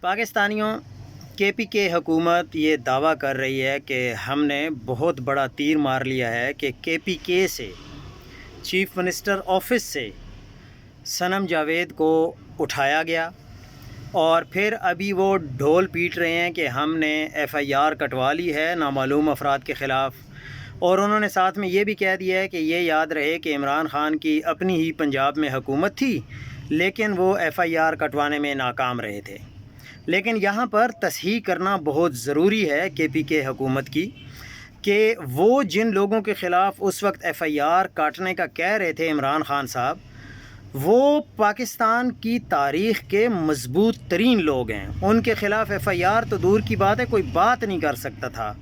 پاکستانیوں KPK حکومت یہ دعویٰ کر رہی ہے کہ ہم نے بہت بڑا تیر مار لیا ہے کہ KPK سے چیف منسٹر آفس سے صنم جاوید کو اٹھایا گیا اور پھر ابھی وہ ڈھول پیٹ رہے ہیں کہ ہم نے FIR کٹوا لی ہے نامعلوم افراد کے خلاف، اور انہوں نے ساتھ میں یہ بھی کہہ دیا ہے کہ یہ یاد رہے کہ عمران خان کی اپنی ہی پنجاب میں حکومت تھی لیکن وہ FIR کٹوانے میں ناکام رہے تھے۔ لیکن یہاں پر تصحیح کرنا بہت ضروری ہے KPK حکومت کی کہ وہ جن لوگوں کے خلاف اس وقت FIR کاٹنے کا کہہ رہے تھے عمران خان صاحب، وہ پاکستان کی تاریخ کے مضبوط ترین لوگ ہیں، ان کے خلاف FIR تو دور کی بات ہے، کوئی بات نہیں کر سکتا تھا۔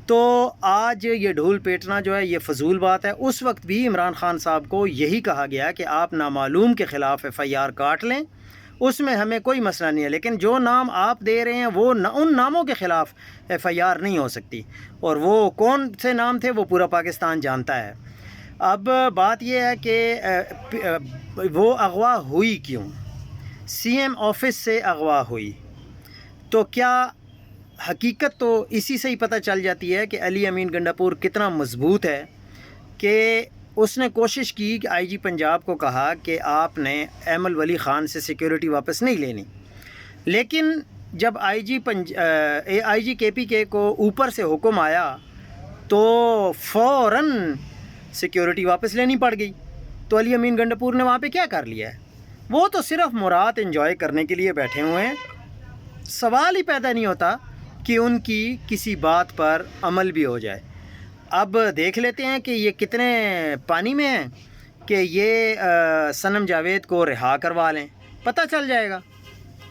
تو آج یہ ڈھول پیٹنا جو ہے یہ فضول بات ہے۔ اس وقت بھی عمران خان صاحب کو یہی کہا گیا کہ آپ نامعلوم کے خلاف FIR کاٹ لیں، اس میں ہمیں کوئی مسئلہ نہیں ہے، لیکن جو نام آپ دے رہے ہیں وہ ان ناموں کے خلاف FIR نہیں ہو سکتی، اور وہ کون سے نام تھے وہ پورا پاکستان جانتا ہے۔ اب بات یہ ہے کہ وہ اغوا ہوئی کیوں؟ CM آفس سے اغوا ہوئی تو کیا حقیقت تو اسی سے ہی پتہ چل جاتی ہے کہ علی امین گنڈاپور کتنا مضبوط ہے کہ اس نے کوشش کی کہ IG پنجاب کو کہا کہ آپ نے ایمل ولی خان سے سیکیورٹی واپس نہیں لینی، لیکن جب IG KPK کو اوپر سے حکم آیا تو فوراً سیکیورٹی واپس لینی پڑ گئی۔ تو علی امین گنڈاپور نے وہاں پہ کیا کر لیا ہے؟ وہ تو صرف مراد انجوائے کرنے کے لیے بیٹھے ہوئے ہیں، سوال ہی پیدا نہیں ہوتا کہ ان کی کسی بات پر عمل بھی ہو جائے۔ اب دیکھ لیتے ہیں کہ یہ کتنے پانی میں ہیں کہ یہ صنم جاوید کو رہا کروا لیں، پتہ چل جائے گا۔